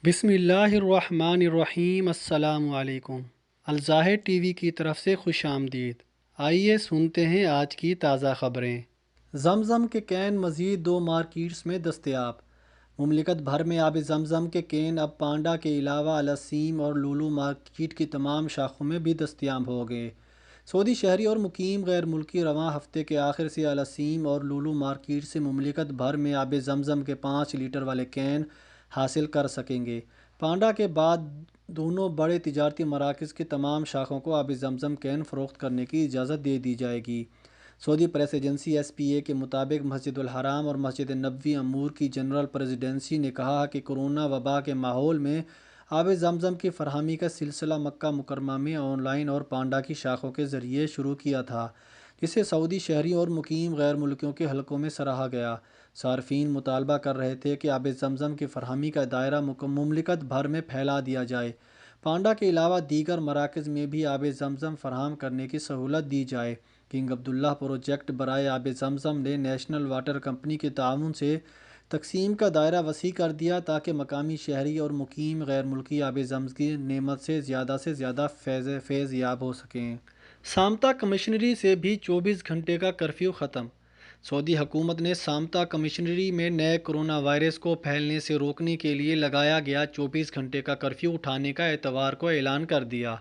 بسم اللہ الرحمن الرحیم۔ السلام علیکم۔ الظاہر ٹی وی کی طرف سے خوش آمدید۔ آئیے سنتے ہیں آج کی تازہ خبریں۔ زمزم کے کین مزید 2 مارکیٹس میں دستیاب۔ مملکت بھر میں آب زمزم کے کین اب پانڈا کے علاوہ العسیم اور لولو مارکیٹ کی تمام شاخوں میں بھی دستیاب ہو گئے۔ سعودی شہری اور مقیم غیر ملکی رواں ہفتے کے آخر سے العسیم اور لولو مارکیٹ سے مملکت بھر میں آب زمزم کے 5 لیٹر والے کین حاصل کر سکیں گے۔ پانڈا کے بعد دونوں بڑے تجارتی مراکز کی تمام شاخوں کو آب زمزم کین فروخت کرنے کی اجازت دے دی جائے گی۔ سعودی پریس ایجنسی SPA کے مطابق مسجد الحرام اور مسجد نبوی امور کی جنرل پریزیڈنسی نے کہا کہ کورونا وبا کے ماحول میں آب زمزم کی فراہمی کا سلسلہ مکہ مکرمہ میں آن لائن اور پانڈا کی شاخوں کے ذریعے شروع کیا تھا، جسے سعودی شہریوں اور مقیم غیر ملکیوں کے حلقوں میں سراہا گیا۔ صارفین مطالبہ کر رہے تھے کہ آب زمزم کی فراہمی کا دائرہ مملکت بھر میں پھیلا دیا جائے، پانڈا کے علاوہ دیگر مراکز میں بھی آب زمزم فراہم کرنے کی سہولت دی جائے۔ کنگ عبداللہ پروجیکٹ برائے آب زمزم نے نیشنل واٹر کمپنی کے تعاون سے تقسیم کا دائرہ وسیع کر دیا تاکہ مقامی شہری اور مقیم غیر ملکی آب زمزم کی نعمت سے زیادہ فیض یاب ہو سکیں۔ سامتا کمشنری سے بھی 24 گھنٹے کا کرفیو ختم۔ سعودی حکومت نے سامتا کمشنری میں نئے کرونا وائرس کو پھیلنے سے روکنے کے لیے لگایا گیا 24 گھنٹے کا کرفیو اٹھانے کا اتوار کو اعلان کر دیا۔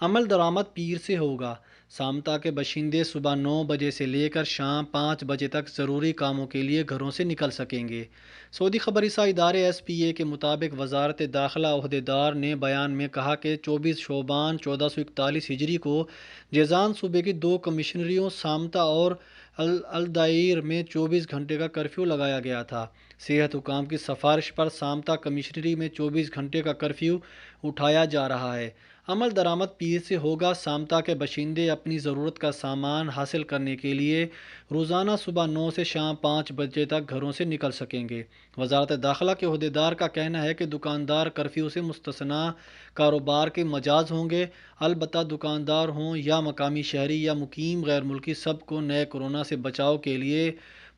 عمل درآمد پیر سے ہوگا۔ سامتا کے باشندے صبح 9 بجے سے لے کر شام 5 بجے تک ضروری کاموں کے لیے گھروں سے نکل سکیں گے۔ سعودی خبر رساں ادارے SPA کے مطابق وزارت داخلہ عہدیدار نے بیان میں کہا کہ 24 شعبان 1441 ہجری کو جیزان صوبے کی 2 کمشنریوں سامتا اور الدائر میں 24 گھنٹے کا کرفیو لگایا گیا تھا۔ صحت حکام کی سفارش پر سامتا کمشنری میں 24 گھنٹے کا کرفیو اٹھایا جا رہا ہے۔ عمل درآمد پیر سے ہوگا۔ سامتا کے باشندے اپنی ضرورت کا سامان حاصل کرنے کے لیے روزانہ صبح 9 سے شام 5 بجے تک گھروں سے نکل سکیں گے۔ وزارت داخلہ کے عہدیدار کا کہنا ہے کہ دکاندار کرفیو سے مستثنیٰ کاروبار کے مجاز ہوں گے، البتہ دکاندار ہوں یا مقامی شہری یا مقیم غیر ملکی سب کو نئے کورونا سے بچاؤ کے لیے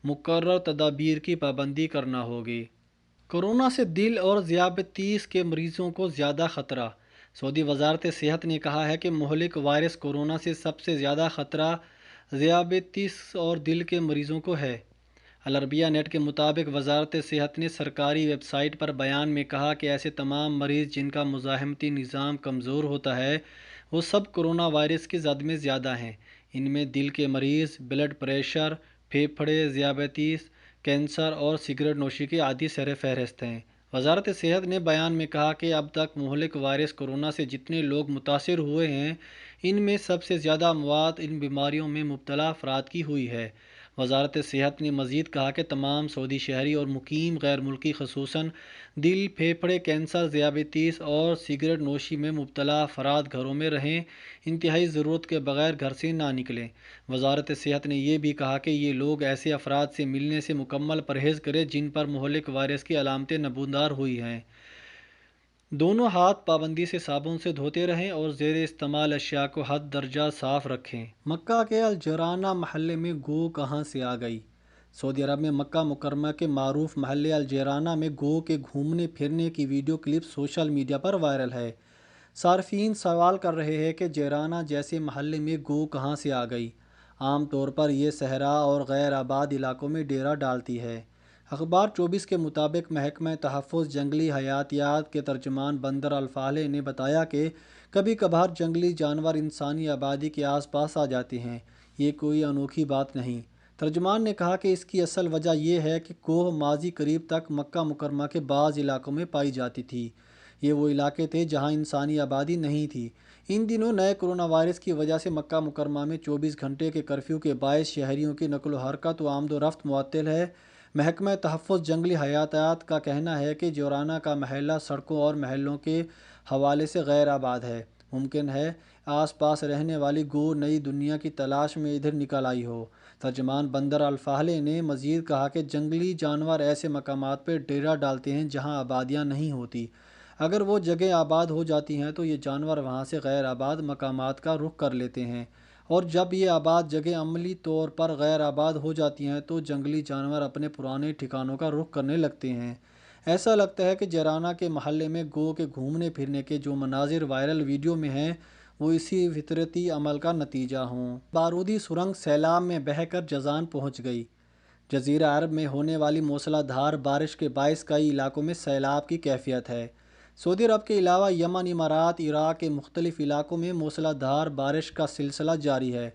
مقرر تدابیر کی پابندی کرنا ہوگی۔ کورونا سے دل اور ذیابیطس کے مریضوں کو زیادہ خطرہ۔ سعودی وزارت صحت نے کہا ہے کہ مہلک وائرس کورونا سے سب سے زیادہ خطرہ ذیابیطس اور دل کے مریضوں کو ہے۔ العربیہ نیٹ کے مطابق وزارت صحت نے سرکاری ویب سائٹ پر بیان میں کہا کہ ایسے تمام مریض جن کا مزاحمتی نظام کمزور ہوتا ہے وہ سب کورونا وائرس کی زد میں زیادہ ہیں۔ ان میں دل کے مریض، بلڈ پریشر، پھیپھڑے، ذیابیطس، کینسر اور سگریٹ نوشی کے عادی سر فہرست ہیں۔ وزارت صحت نے بیان میں کہا کہ اب تک مہلک وائرس کورونا سے جتنے لوگ متاثر ہوئے ہیں ان میں سب سے زیادہ اموات ان بیماریوں میں مبتلا افراد کی ہوئی ہے۔ وزارت صحت نے مزید کہا کہ تمام سعودی شہری اور مقیم غیر ملکی خصوصاً دل، پھیپھڑے، کینسر، ذیابیطس اور سگریٹ نوشی میں مبتلا افراد گھروں میں رہیں، انتہائی ضرورت کے بغیر گھر سے نہ نکلیں۔ وزارت صحت نے یہ بھی کہا کہ یہ لوگ ایسے افراد سے ملنے سے مکمل پرہیز کریں جن پر مہلک وائرس کی علامتیں نمودار ہوئی ہیں۔ دونوں ہاتھ پابندی سے صابن سے دھوتے رہیں اور زیر استعمال اشیاء کو حد درجہ صاف رکھیں۔ مکہ کے الجیرانہ محلے میں گو کہاں سے آ گئی؟ سعودی عرب میں مکہ مکرمہ کے معروف محلے الجیرانہ میں گو کے گھومنے پھرنے کی ویڈیو کلپ سوشل میڈیا پر وائرل ہے۔ صارفین سوال کر رہے ہیں کہ جیرانہ جیسے محلے میں گو کہاں سے آ گئی؟ عام طور پر یہ صحرا اور غیر آباد علاقوں میں ڈیرا ڈالتی ہے۔ اخبار 24 کے مطابق محکمہ تحفظ جنگلی حیاتیات کے ترجمان بندر الفالح نے بتایا کہ کبھی کبھار جنگلی جانور انسانی آبادی کے آس پاس آ جاتے ہیں، یہ کوئی انوکھی بات نہیں۔ ترجمان نے کہا کہ اس کی اصل وجہ یہ ہے کہ کوہ ماضی قریب تک مکہ مکرمہ کے بعض علاقوں میں پائی جاتی تھی۔ یہ وہ علاقے تھے جہاں انسانی آبادی نہیں تھی۔ ان دنوں نئے کرونا وائرس کی وجہ سے مکہ مکرمہ میں 24 گھنٹے کے کرفیو کے باعث شہریوں کی نقل و حرکت و آمد و رفت معطل ہے۔ محکمہ تحفظ جنگلی حیاتیات کا کہنا ہے کہ جیرانہ کا محلہ سڑکوں اور محلوں کے حوالے سے غیر آباد ہے۔ ممکن ہے آس پاس رہنے والی گو نئی دنیا کی تلاش میں ادھر نکل آئی ہو۔ ترجمان بندر الفالح نے مزید کہا کہ جنگلی جانور ایسے مقامات پر ڈیرا ڈالتے ہیں جہاں آبادیاں نہیں ہوتی۔ اگر وہ جگہ آباد ہو جاتی ہیں تو یہ جانور وہاں سے غیر آباد مقامات کا رخ کر لیتے ہیں، اور جب یہ آباد جگہ عملی طور پر غیر آباد ہو جاتی ہیں تو جنگلی جانور اپنے پرانے ٹھکانوں کا رخ کرنے لگتے ہیں۔ ایسا لگتا ہے کہ جیرانہ کے محلے میں گو کے گھومنے پھرنے کے جو مناظر وائرل ویڈیو میں ہیں وہ اسی فطرتی عمل کا نتیجہ ہوں۔ بارودی سرنگ سیلاب میں بہہ کر جازان پہنچ گئی۔ جزیرہ عرب میں ہونے والی موسلا دھار بارش کے باعث کئی علاقوں میں سیلاب کی کیفیت ہے۔ سعودی عرب کے علاوہ یمن، امارات، عراق کے مختلف علاقوں میں موسلا دھار بارش کا سلسلہ جاری ہے۔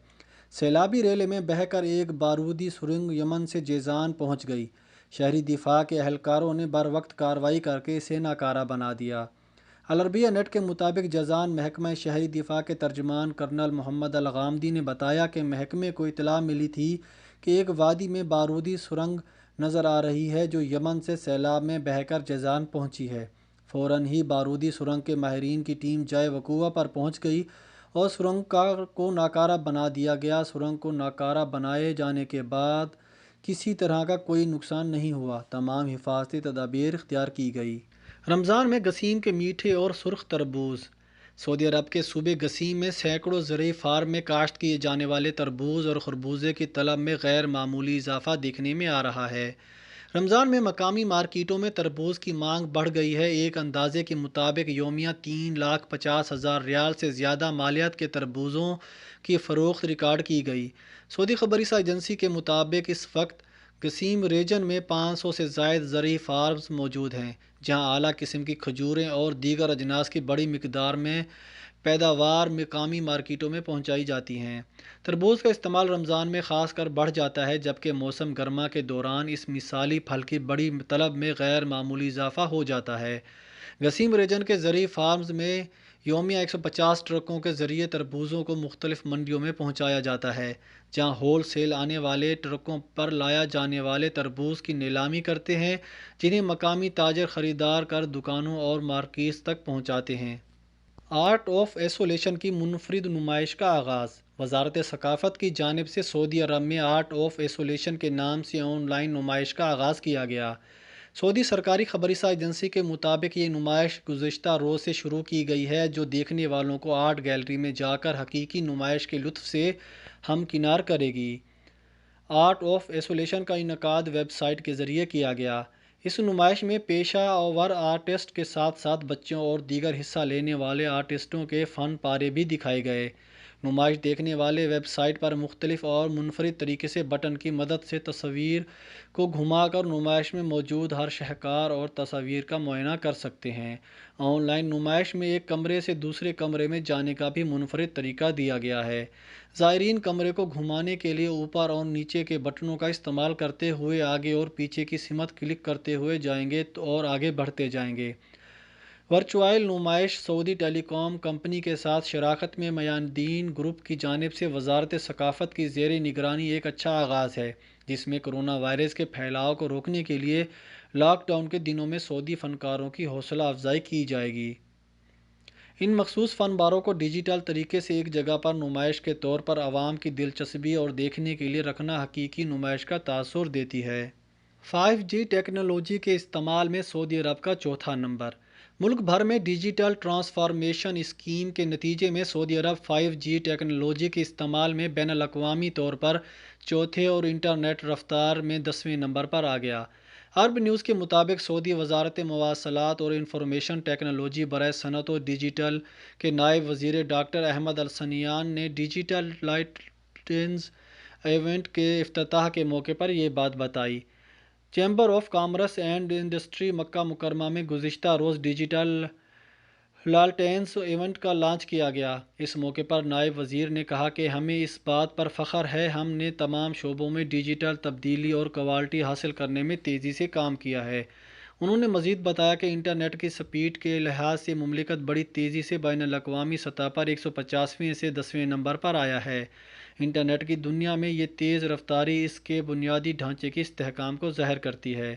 سیلابی ریلے میں بہہ کر ایک بارودی سرنگ یمن سے جیزان پہنچ گئی۔ شہری دفاع کے اہلکاروں نے بروقت کارروائی کر کے اسے ناکارہ بنا دیا۔ العربیہ نیٹ کے مطابق جازان محکمہ شہری دفاع کے ترجمان کرنل محمد الغامدی نے بتایا کہ محکمے کو اطلاع ملی تھی کہ ایک وادی میں بارودی سرنگ نظر آ رہی ہے جو یمن سے سیلاب میں بہہ کر جیزان پہنچی ہے۔ فوراً ہی بارودی سرنگ کے ماہرین کی ٹیم جائے وقوع پر پہنچ گئی اور سرنگ کو ناکارہ بنا دیا گیا۔ سرنگ کو ناکارہ بنائے جانے کے بعد کسی طرح کا کوئی نقصان نہیں ہوا۔ تمام حفاظتی تدابیر اختیار کی گئی۔ رمضان میں گسیم کے میٹھے اور سرخ تربوز۔ سعودی عرب کے صوبے گسیم میں سینکڑوں زرعی فارم میں کاشت کیے جانے والے تربوز اور خربوزے کی طلب میں غیر معمولی اضافہ دیکھنے میں آ رہا ہے۔ رمضان میں مقامی مارکیٹوں میں تربوز کی مانگ بڑھ گئی ہے۔ ایک اندازے کے مطابق یومیہ 3,50,000 ریال سے زیادہ مالیت کے تربوزوں کی فروخت ریکارڈ کی گئی۔ سعودی خبررساں ایجنسی کے مطابق اس وقت گسیم ریجن میں 500 سے زائد زرعی فارمز موجود ہیں جہاں اعلیٰ قسم کی کھجوریں اور دیگر اجناس کی بڑی مقدار میں پیداوار مقامی مارکیٹوں میں پہنچائی جاتی ہیں۔ تربوز کا استعمال رمضان میں خاص کر بڑھ جاتا ہے جبکہ موسم گرما کے دوران اس مثالی پھل کی بڑی طلب میں غیر معمولی اضافہ ہو جاتا ہے۔ گسیم ریجن کے زرعی فارمز میں یومیہ 150 ٹرکوں کے ذریعے تربوزوں کو مختلف منڈیوں میں پہنچایا جاتا ہے جہاں ہول سیل آنے والے ٹرکوں پر لایا جانے والے تربوز کی نیلامی کرتے ہیں جنہیں مقامی تاجر خریدار کر دکانوں اور مارکیٹس تک پہنچاتے ہیں۔ آرٹ آف ایسولیشن کی منفرد نمائش کا آغاز۔ وزارت ثقافت کی جانب سے سعودی عرب میں آرٹ آف ایسولیشن کے نام سے آن لائن نمائش کا آغاز کیا گیا۔ سعودی سرکاری خبررساں ایجنسی کے مطابق یہ نمائش گزشتہ روز سے شروع کی گئی ہے جو دیکھنے والوں کو آرٹ گیلری میں جا کر حقیقی نمائش کے لطف سے ہمکنار کرے گی۔ آرٹ آف ایسولیشن کا انعقاد ویب سائٹ کے ذریعے کیا گیا۔ اس نمائش میں پیشہ ور آرٹسٹ کے ساتھ ساتھ بچوں اور دیگر حصہ لینے والے آرٹسٹوں کے فن پارے بھی دکھائے گئے۔ نمائش دیکھنے والے ویب سائٹ پر مختلف اور منفرد طریقے سے بٹن کی مدد سے تصویر کو گھما کر نمائش میں موجود ہر شاہکار اور تصویر کا معائنہ کر سکتے ہیں۔ آن لائن نمائش میں ایک کمرے سے دوسرے کمرے میں جانے کا بھی منفرد طریقہ دیا گیا ہے۔ زائرین کمرے کو گھمانے کے لیے اوپر اور نیچے کے بٹنوں کا استعمال کرتے ہوئے آگے اور پیچھے کی سمت کلک کرتے ہوئے جائیں گے اور آگے بڑھتے جائیں گے۔ ورچوئل نمائش سعودی ٹیلی کام کمپنی کے ساتھ شراکت میں میادین گروپ کی جانب سے وزارت ثقافت کی زیر نگرانی ایک اچھا آغاز ہے جس میں کرونا وائرس کے پھیلاؤ کو روکنے کے لیے لاک ڈاؤن کے دنوں میں سعودی فنکاروں کی حوصلہ افزائی کی جائے گی۔ ان مخصوص فن پاروں کو ڈیجیٹل طریقے سے ایک جگہ پر نمائش کے طور پر عوام کی دلچسپی اور دیکھنے کے لیے رکھنا حقیقی نمائش کا تاثر دیتی ہے۔ 5G ٹیکنالوجی کے استعمال میں سعودی عرب کا چوتھا نمبر۔ ملک بھر میں ڈیجیٹل ٹرانسفارمیشن اسکیم کے نتیجے میں سعودی عرب 5G ٹیکنالوجی کے استعمال میں بین الاقوامی طور پر چوتھے اور انٹرنیٹ رفتار میں 10ویں نمبر پر آ گیا۔ عرب نیوز کے مطابق سعودی وزارت مواصلات اور انفارمیشن ٹیکنالوجی برائے صنعت و ڈیجیٹل کے نائب وزیر ڈاکٹر احمد السنیان نے ڈیجیٹل لائٹنز ایونٹ کے افتتاح کے موقع پر یہ بات بتائی۔ Chamber of commerce and industry Makkah Mukarramah میں گزشتہ روز ڈیجیٹل لالٹینس ایونٹ کا لانچ کیا گیا۔ اس موقع پر نائب وزیر نے کہا کہ ہمیں اس بات پر فخر ہے ہم نے تمام شعبوں میں ڈیجیٹل تبدیلی اور کوالٹی حاصل کرنے میں تیزی سے کام کیا ہے۔ انہوں نے مزید بتایا کہ انٹرنیٹ کی سپیڈ کے لحاظ سے مملکت بڑی تیزی سے بین الاقوامی سطح پر 150ویں سے 10ویں نمبر پر آیا ہے۔ انٹرنیٹ کی دنیا میں یہ تیز رفتاری اس کے بنیادی ڈھانچے کی استحکام کو ظاہر کرتی ہے۔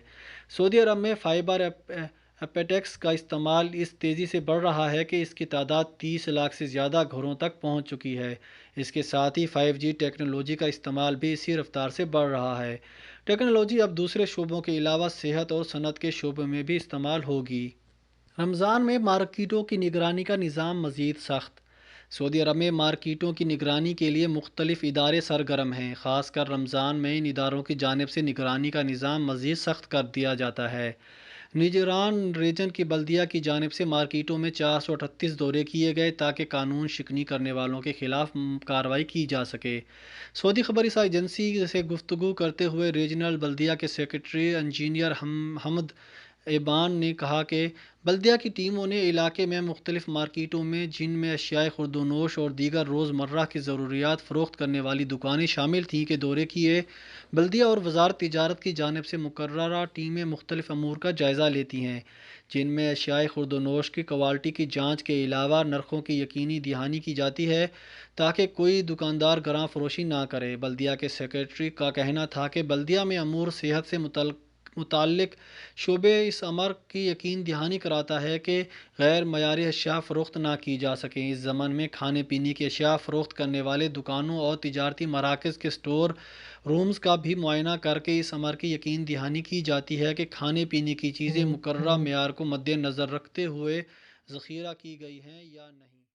سعودی عرب میں فائبر آپٹکس کا استعمال اس تیزی سے بڑھ رہا ہے کہ اس کی تعداد 30 لاکھ سے زیادہ گھروں تک پہنچ چکی ہے۔ اس کے ساتھ ہی 5G ٹیکنالوجی کا استعمال بھی اسی رفتار سے بڑھ رہا ہے۔ ٹیکنالوجی اب دوسرے شعبوں کے علاوہ صحت اور صنعت کے شعبے میں بھی استعمال ہوگی۔ رمضان میں مارکیٹوں کی نگرانی کا نظام مزید سخت۔ سعودی عرب میں مارکیٹوں کی نگرانی کے لیے مختلف ادارے سرگرم ہیں۔ خاص کر رمضان میں ان اداروں کی جانب سے نگرانی کا نظام مزید سخت کر دیا جاتا ہے۔ نجران ریجن کی بلدیہ کی جانب سے مارکیٹوں میں 438 دورے کیے گئے تاکہ قانون شکنی کرنے والوں کے خلاف کارروائی کی جا سکے۔ سعودی خبر رساں ایجنسی سے گفتگو کرتے ہوئے ریجنل بلدیہ کے سیکرٹری انجینئر حمد ایبان نے کہا کہ بلدیہ کی ٹیموں نے علاقے میں مختلف مارکیٹوں میں، جن میں اشیاء خوردونوش اور دیگر روزمرہ کی ضروریات فروخت کرنے والی دکانیں شامل تھیں، کے دورے کیے۔ بلدیہ اور وزارت تجارت کی جانب سے مقررہ ٹیمیں مختلف امور کا جائزہ لیتی ہیں، جن میں اشیاء خوردونوش کی کوالٹی کی جانچ کے علاوہ نرخوں کی یقینی دہانی کی جاتی ہے تاکہ کوئی دکاندار گراں فروشی نہ کرے۔ بلدیہ کے سیکرٹری کا کہنا تھا کہ بلدیہ میں امور صحت سے متعلق شعبے اس امر کی یقین دہانی کراتا ہے کہ غیر معیاری اشیاء فروخت نہ کی جا سکیں۔ اس ضمن میں کھانے پینے کی اشیاء فروخت کرنے والے دکانوں اور تجارتی مراکز کے اسٹور رومز کا بھی معائنہ کر کے اس امر کی یقین دہانی کی جاتی ہے کہ کھانے پینے کی چیزیں مقررہ معیار کو مد نظر رکھتے ہوئے ذخیرہ کی گئی ہیں یا نہیں۔